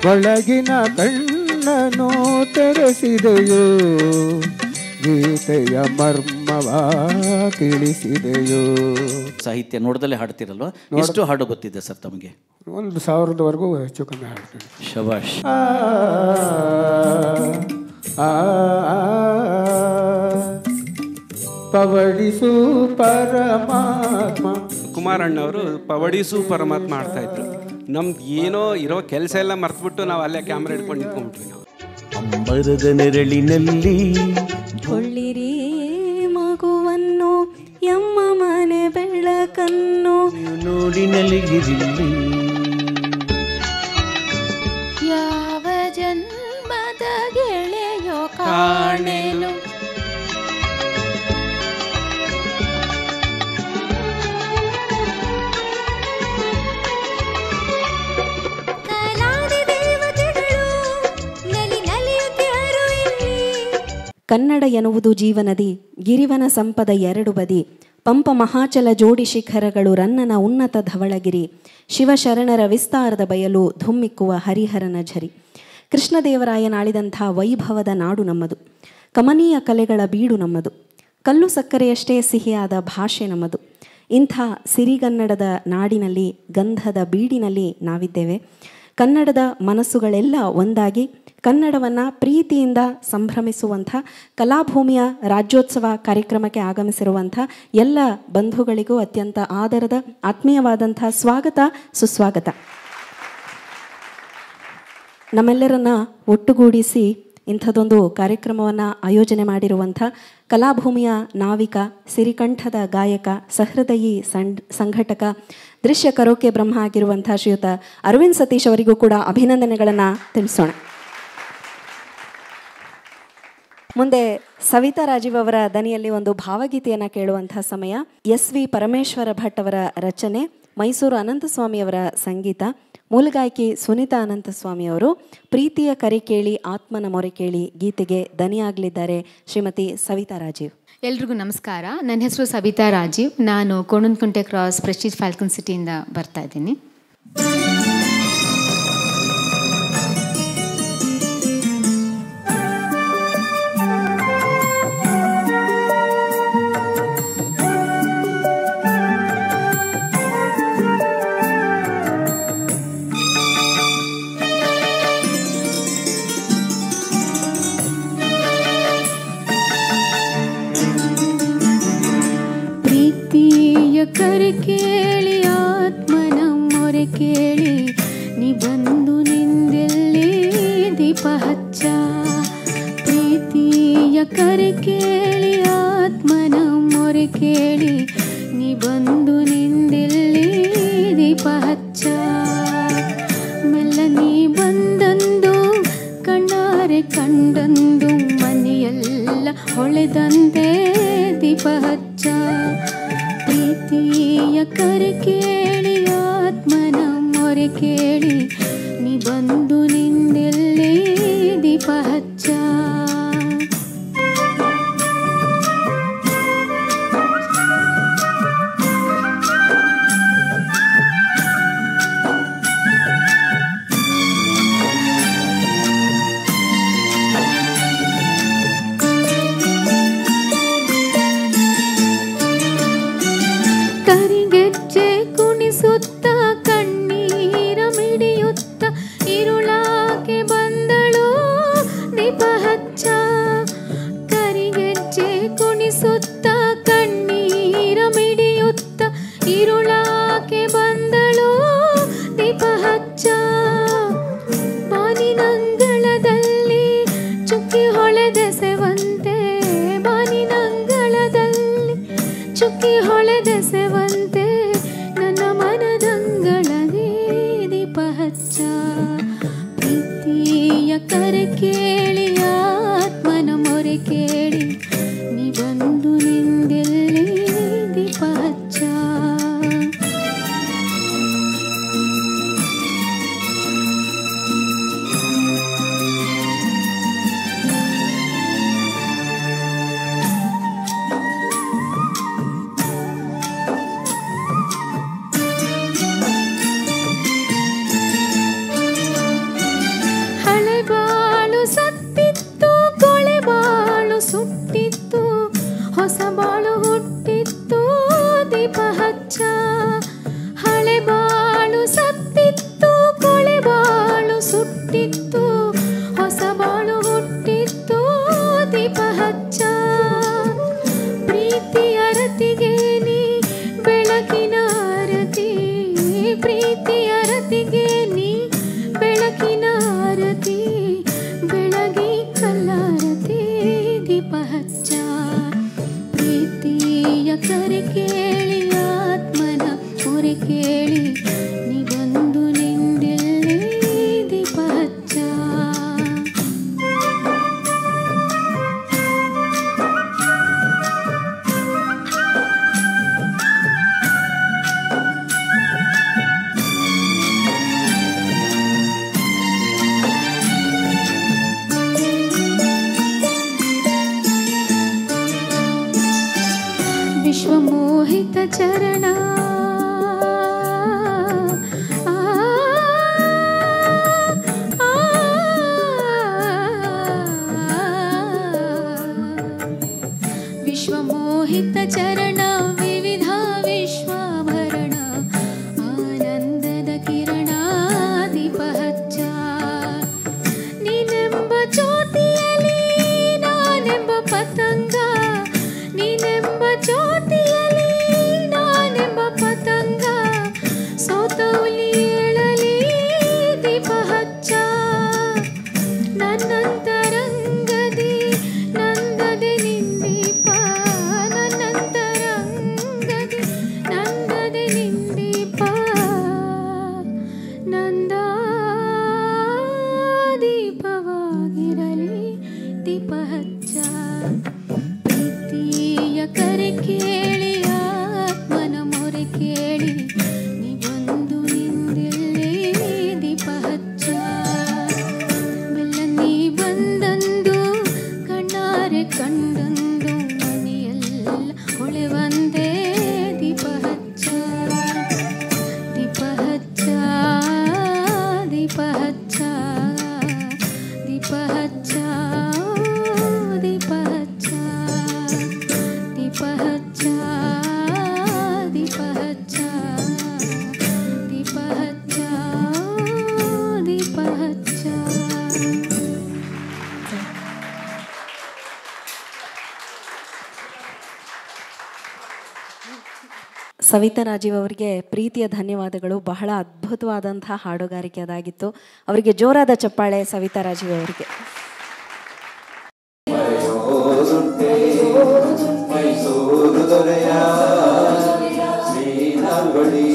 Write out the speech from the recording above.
ಒಳಗಿನ ಕಣ್ಣನು ತೆರೆಸಿದೆಯೋ, ಗೀತೆಯ ಮರ್ಮವ ತಿಳಿಸಿದೆಯೋ. ಸಾಹಿತ್ಯ ನೋಡ್ದಲ್ಲೇ ಹಾಡ್ತಿರಲ್ವ? ಎಷ್ಟು ಹಾಡು ಗೊತ್ತಿದೆ ಸರ್ ತಮಗೆ? 1000ವರೆಗೂ ಹೆಚ್ಚು ಕಮ್ಮಿ ಹಾಡ್ತೀನಿ. ಶಬಾಷ್. ಪವಡಿಸು ಪರಮಾತ್ಮ. ಕುಮಾರಣ್ಣವರು ಪವಡಿಸು ಪರಮಾತ್ಮ ಆಡ್ತಾ ಇದ್ರು. ನಮ್ದು ಏನೋ ಇರೋ ಕೆಲಸ ಎಲ್ಲ ಮರ್ತ್ಬಿಟ್ಟು ನಾವು ಅಲ್ಲೇ ಕ್ಯಾಮ್ರಾ ಹಿಡ್ಕೊಂಡು ನಿಂತ್ಕೊಂಡ್ಬಿಟ್ವಿ. ನಾವು ಅಂಬರದ ನೆರಳಿನಲ್ಲಿ ಕೊಳ್ಳಿರಿ ಮಗುವನ್ನು ಎಮ್ಮ ಮನೆ ಬೆಳಕನ್ನು ನೋಡಿ ನಲಿಗಿರಿಲ್ಲಿ. ಯಾವ ಜನ್ಮದ ಗೆಳೆಯೋ ಕಾಣೆನು. ಕನ್ನಡ ಎನ್ನುವುದು ಜೀವನದಿ, ಗಿರಿವನ ಸಂಪದ ಎರಡು ಬದಿ. ಪಂಪ ಮಹಾಚಲ ಜೋಡಿ ಶಿಖರಗಳು ರನ್ನನ ಉನ್ನತ ಧವಳಗಿರಿ. ಶಿವಶರಣರ ವಿಸ್ತಾರದ ಬಯಲು ಧುಮ್ಮಿಕ್ಕುವ ಹರಿಹರನ ಝರಿ. ಕೃಷ್ಣದೇವರಾಯನಾಳಿದಂಥ ವೈಭವದ ನಾಡು ನಮ್ಮದು. ಕಮನೀಯ ಕಲೆಗಳ ಬೀಡು ನಮ್ಮದು. ಕಲ್ಲು ಸಕ್ಕರೆಯಷ್ಟೇ ಸಿಹಿಯಾದ ಭಾಷೆ ನಮ್ಮದು. ಇಂಥ ಸಿರಿಗನ್ನಡದ ನಾಡಿನಲ್ಲಿ, ಗಂಧದ ಬೀಡಿನಲ್ಲಿ ನಾವಿದ್ದೇವೆ. ಕನ್ನಡದ ಮನಸ್ಸುಗಳೆಲ್ಲ ಒಂದಾಗಿ ಕನ್ನಡವನ್ನು ಪ್ರೀತಿಯಿಂದ ಸಂಭ್ರಮಿಸುವಂಥ ಕಲಾಭೂಮಿಯ ರಾಜ್ಯೋತ್ಸವ ಕಾರ್ಯಕ್ರಮಕ್ಕೆ ಆಗಮಿಸಿರುವಂಥ ಎಲ್ಲ ಬಂಧುಗಳಿಗೂ ಅತ್ಯಂತ ಆದರದ ಆತ್ಮೀಯವಾದಂಥ ಸ್ವಾಗತ, ಸುಸ್ವಾಗತ. ನಮ್ಮೆಲ್ಲರನ್ನ ಒಟ್ಟುಗೂಡಿಸಿ ಇಂಥದ್ದೊಂದು ಕಾರ್ಯಕ್ರಮವನ್ನು ಆಯೋಜನೆ ಮಾಡಿರುವಂಥ ಕಲಾಭೂಮಿಯ ನಾವಿಕ, ಸಿರಿಕಂಠದ ಗಾಯಕ, ಸಹೃದಯಿ ಸಂಘಟಕ, ದೃಶ್ಯ ಕರೋಕೆ ಬ್ರಹ್ಮ ಆಗಿರುವಂಥ ಶ್ರೀಯುತ ಅರವಿಂದ್ ಸತೀಶ್ ಅವರಿಗೂ ಕೂಡ ಅಭಿನಂದನೆಗಳನ್ನು ತಿಳಿಸೋಣ. ಮುಂದೆ ಸವಿತಾ ರಾಜೀವ್ ಅವರ ದನಿಯಲ್ಲಿ ಒಂದು ಭಾವಗೀತೆಯನ್ನು ಕೇಳುವಂಥ ಸಮಯ. SV ಪರಮೇಶ್ವರ ಭಟ್ ಅವರ ರಚನೆ, ಮೈಸೂರು ಅನಂತಸ್ವಾಮಿಯವರ ಸಂಗೀತ, ಮೂಲಗಾಯಕಿ ಸುನೀತಾ ಅನಂತಸ್ವಾಮಿಯವರು. ಪ್ರೀತಿಯ ಕರೆ ಕೇಳಿ ಆತ್ಮನ ಮೊರೆ ಕೇಳಿ ಗೀತೆಗೆ ದನಿಯಾಗಲಿದ್ದಾರೆ ಶ್ರೀಮತಿ ಸವಿತಾ ರಾಜೀವ್. ಎಲ್ರಿಗೂ ನಮಸ್ಕಾರ. ನನ್ನ ಹೆಸರು ಸವಿತಾ ರಾಜೀವ್. ನಾನು ಕೋಣನಕುಂಟೆ ಕ್ರಾಸ್ ಪ್ರೆಸ್ಟೀಜ್ ಫ್ಯಾಲ್ಕನ್ ಸಿಟಿಯಿಂದ ಬರ್ತಾ ಇದ್ದೀನಿ. ಕರೆ ಕೇಳಿ ಆತ್ಮನ ಮೊರೆ ಕೇಳಿ ನೀ ಬಂದು ನಿಂದೆಲ್ಲಿ ದೀಪ ಹಚ್ಚ. ಪ್ರೀತಿಯ ಕರೆ ಕೇಳಿ ಆತ್ಮನ ಮೊರೆ ಕೇಳಿ ನೀ ಬಂದು ನಿಂದೆಲ್ಲಿ ದೀಪ ಹಚ್ಚ. ಮೆಲ್ಲ ನೀ ಬಂದಂದು ಕಣ್ಣಾರೆ ಕಂಡಂದು ಮನೆಯೆಲ್ಲ ಹೊಳೆದಂತೆ ದೀಪ ಹಚ್ಚ. ಪ್ರೀತಿಯ ಕರೆ ಕೇಳಿ ಆತ್ಮನ ಮೊರೆ ಕೇಳಿ ನೀ ಬಂದು ನಿಂದೆಲ್ಲಿ ದೀಪ ಹಚ್ಚ. ಕರಿಗೆಜ್ಜೆ ಕುಣಿಸುತ್ತ ಕಣ್ಣೀರ ಮಿಡಿಯುತ್ತ ಇರುಳಾಕೆ ಬಂದಳು ದೀಪ ಹಚ್ಚ. ಕರಿಗೆಜ್ಜೆ ಕುಣಿಸುತ್ತ ಕಣ್ಣೀರ ಮಿಡಿಯುತ್ತ ಇರುಳಾಕೆ ಬಂದಳು ದೀಪ ಹಚ್ಚ. ಬಾನಿನಂಗಳದಲ್ಲಿ ಚುಕ್ಕಿ ಹೊಳೆದೆಸೆವಂತೆ, ಬಾನಿನಂಗಳದಲ್ಲಿ ಚುಕ್ಕಿ ಹೊಳೆದೆಸೆವಂತೆ ನನ್ನ ಮನದಂಗಳದಿ ದೀಪ ಹಚ್ಚ. ಪ್ರೀತಿಯ ಕರೆ ಕೇಳಿ ಆತ್ಮನ ಮೊರೆ ಕೇಳಿ ನೀ ಬಂದು ನಿಂದೆಲ್ಲಿ ದೀಪ ಹಚ್ಚ. ಹಚ್ಚ ಪ್ರೀತಿಯ ರತಿಗೆ ನೀ ಬೆಳಕಿನ ಆರತಿ ಪ್ರೀತಿಯ ರತಿಗೆ ನೀ ಬೆಳಕಿನ ಆರತಿ ಬೆಳಗಿ ಕಲ್ಲಾರತಿ ದೀಪ ಹಚ್ಚ ಪ್ರೀತಿಯ ಕರೆ ಕೇಳಿ ಆತ್ಮನ ಮೊರೆ ಕೇಳಿ ನೀ ಬಂದು ನಿಂದಿಲ್ಲಿ ದೀಪ ಹಚ್ಚ ವಿಶ್ವಮೋಹಿತ ಚರಣ ವಿಶ್ವಮೋಹಿತ ಚರಣ ವಿವಿಧ ವಿಶ್ವಾಭರಣ ಆನಂದದ ಕಿರಣ ದೀಪ ಹಚ್ಚ ನೀನೆಂಬ ಜ್ಯೋತಿಯಲ್ಲಿ ನಾನೆಂಬ ಪತಂಗ ನೀನೆಂಬ ಜ್ಯೋತಿಯಲ್ಲಿ ನಾನೆಂಬ ಪತಂಗ ಸೋತೌಲಿ ಏಳಲಿ ದೀಪ ಹಚ್ಚ ನನ್ನಂತರಂಗದಿ ನಂದದೆ ನಿಂದೀಪ ನನ್ನಂತರಂಗದಿ ನಂದದೆ ನಿಂದೀಪ ನಂದ ದೀಪವಾಗಿರಲಿ ದೀಪ ಹಚ್ಚ ಪ್ರೀತಿಯ ಕರೆ ಕೇಳಿ ಆತ್ಮನ ಮೊರೆ ಕೇಳಿ ನೀ ಬಂದು ನಿಂದಿಲ್ಲಿ ದೀಪ ಹಚ್ಚ ಬೆಲ್ಲ ನೀ ಬಂದಂದು ಕಣ್ಣಾರೆ ಕಂಡಂದು ಮನೆಯೆಲ್ಲ ಹೊಳೆವಂದೇ ದೀಪ ಹಚ್ಚ ದೀಪ ಹಚ್ಚ ದೀಪ ಹಚ್ಚ ದೀಪ ಹಚ್ಚ ದೀಪ ಹಚ್ಚ ದೀಪ ಹಚ್ಚ ದೀಪ ಹಚ್ಚ ದೀಪ ಹಚ್ಚ ದೀಪ ಹಚ್ಚ ಸವಿತಾ ರಾಜೀವ್ ಅವರಿಗೆ ಪ್ರೀತಿಯ ಧನ್ಯವಾದಗಳು. ಬಹಳ ಅದ್ಭುತವಾದಂತಹ ಹಾಡುಗಾರಿಕೆ ಅದಾಗಿತ್ತು. ಅವರಿಗೆ ಜೋರಾದ ಚಪ್ಪಾಳೆ ಸವಿತಾ ರಾಜೀವ್ ಅವರಿಗೆ. ಮೈಸೂರು ದೊರೆಯ ಶ್ರೀನಾಲ್ವಡಿ